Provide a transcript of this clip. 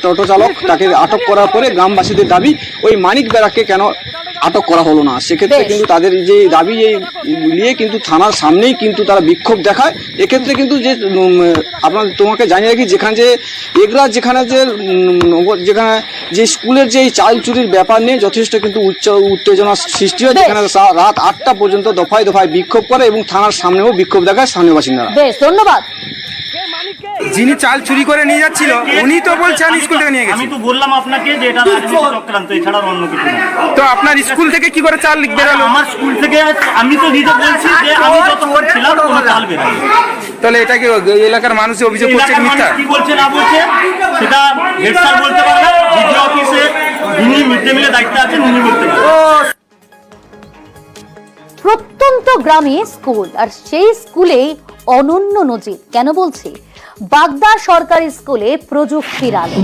টোটো চালক তাকে আটক করার পরে গ্রামবাসীদের দাবি ওই মানিক বেরাকে কেন আটক করা হলো না। সেক্ষেত্রে কিন্তু তাদের যে দাবি এই নিয়ে কিন্তু থানার সামনেই কিন্তু তারা বিক্ষোভ দেখায়। এক্ষেত্রে কিন্তু যে আপনার তোমাকে জানিয়ে রাখি, যেখানে যে এগরা যেখানে যেখানে যে স্কুলের যে চাল চুরির ব্যাপার নিয়ে যথেষ্ট কিন্তু উত্তেজনা সৃষ্টি হয়, যেখানে রাত 8টা পর্যন্ত দফায় দফায় বিক্ষোভ করে এবং থানার সামনেও বিক্ষোভ দেখায় স্থানীয় বাসিন্দারা। বেশ, ধন্যবাদ। যিনি চাল চুরি করে নিয়ে যাচ্ছিল উনি তো বলছেন স্কুল থেকে নিয়ে গেছে। আমি তো বললাম আপনাকে যে এটা রাজনীতি চক্রান্ত, এছাড়া অন্য কিছু না। তো আপনার স্কুল থেকে কি করে চাল বেরোলো? আমার স্কুল থেকে আমি তো নিজে বলছি যে আমি যতক্ষণ ছিলাম কোনো চাল বেরোয়নি। তাহলে এটাকে এলাকার মানুষ অভিযোগ করছে মিথ্যা। কি বলছে না বলছে সেটা হেড স্যার বলতে পারবেন, ভিডিও অফিসে যিনি মিড ডে মিলের দায়িত্বে আছেন উনি বলতে পারবেন। প্রত্যন্ত গ্রামে স্কুল, আর সেই স্কুলেই অনন্য নজির। কেন বলছি? বাগদা সরকারি স্কুলে প্রযুক্তির আলো।